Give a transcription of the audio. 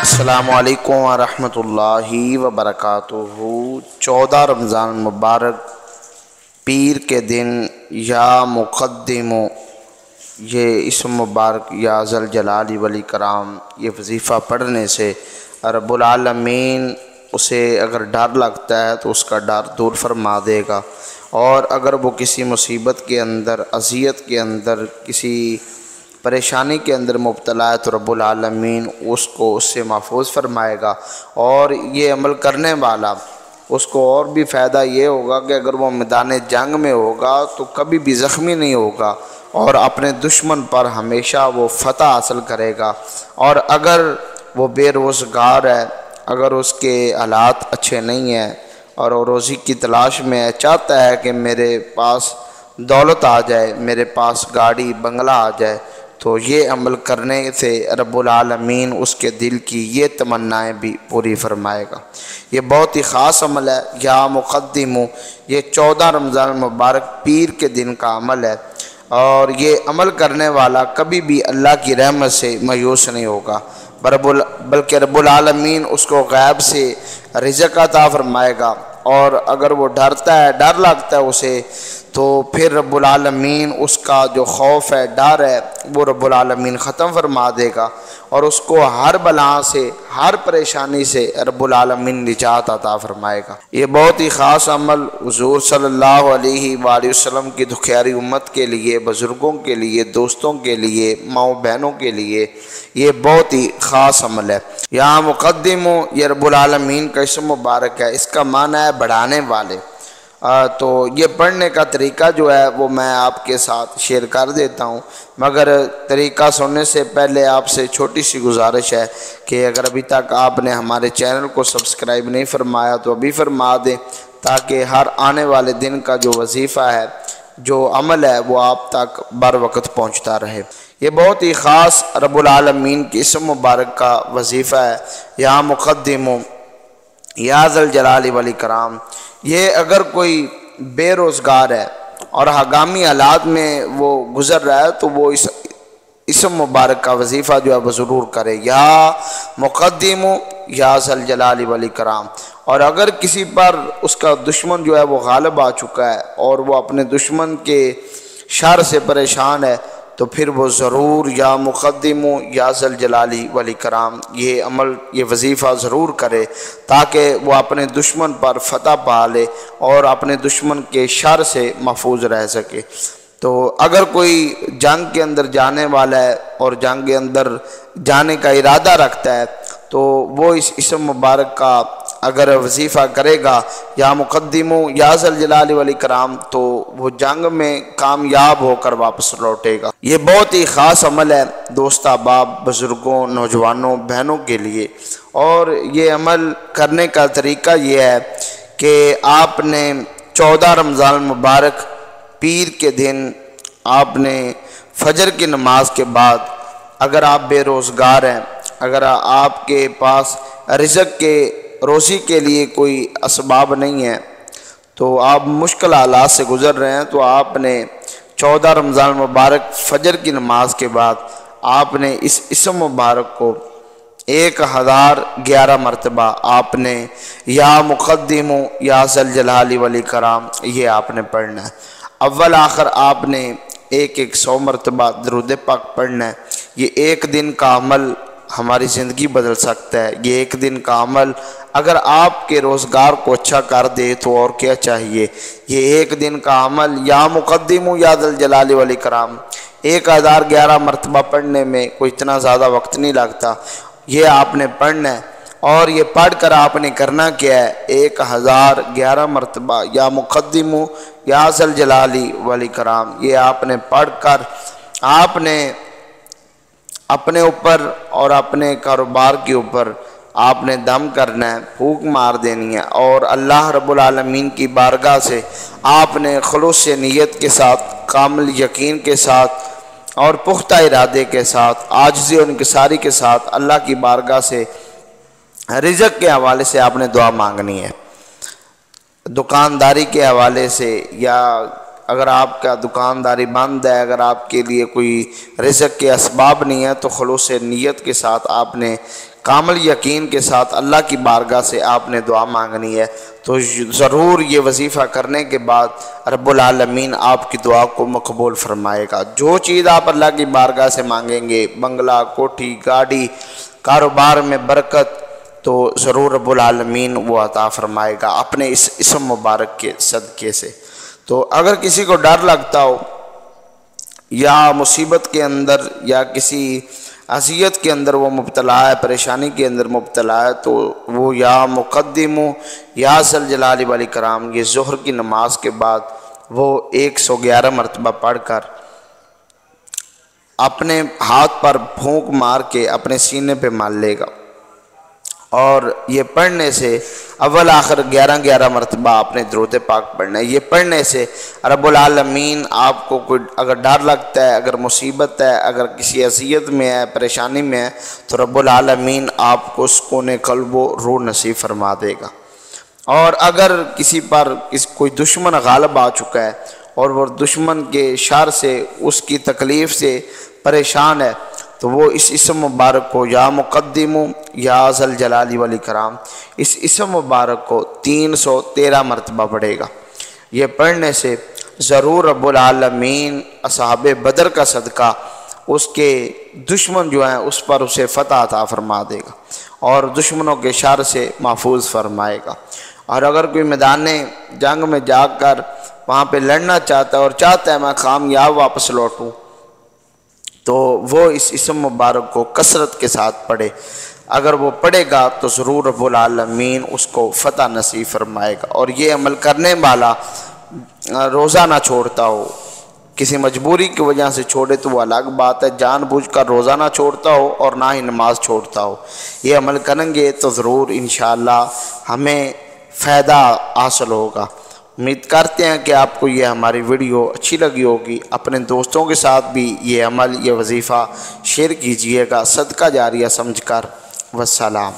السلام علیکم ورحمۃ اللہ وبرکاتہ۔ 14 رمضان مبارک پیر کے دن یا مقدم، یہ اسم مبارک یا ذوالجلال والاکرام، یہ وظیفہ پڑھنے سے رب العالمین اسے اگر ڈر لگتا ہے تو اس کا ڈر دور فرما دے گا، اور اگر وہ کسی مصیبت کے اندر، اذیت کے اندر، کسی پریشانی کے اندر مبتلا ہے تو رب العالمین اس کو اس سے محفوظ فرمائے گا۔ اور یہ عمل کرنے والا اس کو اور بھی فائدہ یہ ہوگا کہ اگر وہ میدان جنگ میں ہوگا تو کبھی بھی زخمی نہیں ہوگا، اور اپنے دشمن پر ہمیشہ وہ فتح حاصل کرے گا۔ اور اگر وہ بے روزگار ہے، اگر اس کے حالات اچھے نہیں ہیں اور وہ روزی کی تلاش میں ہے، چاہتا ہے کہ میرے پاس دولت آ جائے، میرے پاس گاڑی بنگلہ آ جائے، تو یہ عمل کرنے سے رب العالمین اس کے دل کی یہ تمنائیں بھی پوری فرمائے گا۔ یہ بہت ہی خاص عمل ہے یا مقدم، یہ 14 رمضان مبارک پیر کے دن کا عمل ہے، اور یہ عمل کرنے والا کبھی بھی اللہ کی رحمت سے مایوس نہیں ہوگا، بلکہ رب العالمین اس کو غیب سے رزق عطا فرمائے گا۔ اور اگر وہ ڈرتا ہے، ڈر لگتا ہے اسے، تو پھر رب العالمین اس کا جو خوف ہے، ڈر ہے، وہ رب العالمین ختم فرما دے گا، اور اس کو ہر بلا سے، ہر پریشانی سے رب العالمین نجات عطا فرمائے گا۔ یہ بہت ہی خاص عمل حضور صلی اللہ علیہ وآلہ وسلم کی دکھیاری امت کے لیے، بزرگوں کے لیے، دوستوں کے لیے، ماؤں بہنوں کے لیے یہ بہت ہی خاص عمل ہے۔ یہاں مقدم یہ رب العالمین کا اسم مبارک ہے، اس کا معنی ہے بڑھانے والے۔ تو یہ پڑھنے کا طریقہ جو ہے وہ میں آپ کے ساتھ شیئر کر دیتا ہوں، مگر طریقہ سننے سے پہلے آپ سے چھوٹی سی گزارش ہے کہ اگر ابھی تک آپ نے ہمارے چینل کو سبسکرائب نہیں فرمایا تو ابھی فرما دیں، تاکہ ہر آنے والے دن کا جو وظیفہ ہے، جو عمل ہے، وہ آپ تک بر وقت پہنچتا رہے۔ یہ بہت ہی خاص رب العالمین کی اسم مبارک کا وظیفہ ہے یا مقدم یا ذوالجلال والاکرام۔ یہ اگر کوئی بے روزگار ہے اور ہنگامی حالات میں وہ گزر رہا ہے تو وہ اس اسم مبارک کا وظیفہ جو ہے وہ ضرور کرے، یا مقدم یا ذوالجلال والاکرام۔ اور اگر کسی پر اس کا دشمن جو ہے وہ غالب آ چکا ہے اور وہ اپنے دشمن کے شر سے پریشان ہے، تو پھر وہ ضرور یا مقدم یا ذوالجلال والاکرام یہ عمل، یہ وظیفہ ضرور کرے، تاکہ وہ اپنے دشمن پر فتح پا لے اور اپنے دشمن کے شر سے محفوظ رہ سکے۔ تو اگر کوئی جنگ کے اندر جانے والا ہے اور جنگ کے اندر جانے کا ارادہ رکھتا ہے تو وہ اس اسم مبارک کا اگر وظیفہ کرے گا یا مقدم یا ذوالجلال والاکرام، تو وہ جنگ میں کامیاب ہو کر واپس لوٹے گا۔ یہ بہت ہی خاص عمل ہے دوست احباب، بزرگوں، نوجوانوں، بہنوں کے لیے۔ اور یہ عمل کرنے کا طریقہ یہ ہے کہ آپ نے 14 رمضان مبارک پیر کے دن آپ نے فجر کی نماز کے بعد، اگر آپ بے روزگار ہیں، اگر آپ کے پاس رزق کے، روزی کے لیے کوئی اسباب نہیں ہے، تو آپ مشکل حالات سے گزر رہے ہیں، تو آپ نے 14 رمضان مبارک فجر کی نماز کے بعد آپ نے اس اسم مبارک کو 1011 مرتبہ آپ نے یا مقدم یا ذوالجلال والاکرام یہ آپ نے پڑھنا ہے۔ اول آخر آپ نے 100 مرتبہ درود پاک پڑھنا ہے۔ یہ ایک دن کا عمل ہماری زندگی بدل سکتا ہے۔ یہ ایک دن کا عمل اگر آپ کے روزگار کو اچھا کر دے تو اور کیا چاہیے۔ یہ ایک دن کا عمل یا مقدم یا ذوالجلال والاکرام 1011 مرتبہ پڑھنے میں کوئی اتنا زیادہ وقت نہیں لگتا۔ یہ آپ نے پڑھنا ہے، اور یہ پڑھ کر آپ نے کرنا کیا ہے، 1011 مرتبہ یا مقدم یا ذوالجلال والاکرام یہ آپ نے پڑھ کر آپ نے اپنے اوپر اور اپنے کاروبار کے اوپر آپ نے دم کرنا ہے، پھونک مار دینی ہے، اور اللہ رب العالمین کی بارگاہ سے آپ نے خلوص نیت کے ساتھ، کامل یقین کے ساتھ اور پختہ ارادے کے ساتھ، عاجزی اور انکساری کے ساتھ اللہ کی بارگاہ سے رزق کے حوالے سے آپ نے دعا مانگنی ہے، دکانداری کے حوالے سے، یا اگر آپ کا دکانداری بند ہے، اگر آپ کے لیے کوئی رزق کے اسباب نہیں ہے، تو خلوص نیت کے ساتھ آپ نے کامل یقین کے ساتھ اللہ کی بارگاہ سے آپ نے دعا مانگنی ہے۔ تو ضرور یہ وظیفہ کرنے کے بعد رب العالمین آپ کی دعا کو مقبول فرمائے گا۔ جو چیز آپ اللہ کی بارگاہ سے مانگیں گے، بنگلہ، کوٹھی، گاڑی، کاروبار میں برکت، تو ضرور رب العالمین وہ عطا فرمائے گا اپنے اس اسم مبارک کے صدقے سے۔ تو اگر کسی کو ڈر لگتا ہو یا مصیبت کے اندر یا کسی اذیت کے اندر وہ مبتلا ہے، پریشانی کے اندر مبتلا ہے، تو وہ یا مقدم یا ذل جلال والاکرام یہ ظہر کی نماز کے بعد وہ 111 مرتبہ پڑھ کر اپنے ہاتھ پر پھونک مار کے اپنے سینے پہ مال لے گا، اور یہ پڑھنے سے اول آخر 11 مرتبہ آپ نے درود پاک پڑھنا ہے۔ یہ پڑھنے سے رب العالمین آپ کو کوئی اگر ڈر لگتا ہے، اگر مصیبت ہے، اگر کسی اذیت میں ہے، پریشانی میں ہے، تو رب العالمین آپ کو سکون قلب و روح نصیب فرما دے گا۔ اور اگر کسی پر کوئی دشمن غالب آ چکا ہے اور وہ دشمن کے شر سے، اس کی تکلیف سے پریشان ہے، تو وہ اس اسم مبارک کو یا مقدم یا ذل جلال والاکرام اس اسم مبارک کو 313 مرتبہ پڑھے گا۔ یہ پڑھنے سے ضرور رب العالمین اصحاب بدر کا صدقہ اس کے دشمن جو ہیں اس پر اسے فتح عطا فرما دے گا اور دشمنوں کے شر سے محفوظ فرمائے گا۔ اور اگر کوئی میدان جنگ میں جا کر وہاں پہ لڑنا چاہتا ہے اور چاہتا ہے میں کامیاب واپس لوٹوں، تو وہ اس اسم مبارک کو کثرت کے ساتھ پڑھے۔ اگر وہ پڑھے گا تو ضرور رب العالمین اس کو فتح نصیب فرمائے گا۔ اور یہ عمل کرنے والا روزہ نہ چھوڑتا ہو، کسی مجبوری کی وجہ سے چھوڑے تو وہ الگ بات ہے، جان بوجھ کر روزہ نہ چھوڑتا ہو اور نہ ہی نماز چھوڑتا ہو، یہ عمل کریں گے تو ضرور انشاءاللہ ہمیں فائدہ حاصل ہوگا۔ امید کرتے ہیں کہ آپ کو یہ ہماری ویڈیو اچھی لگی ہوگی۔ اپنے دوستوں کے ساتھ بھی یہ عمل، یہ وظیفہ شیئر کیجئے گا صدقہ جاریہ سمجھ کر۔ والسلام۔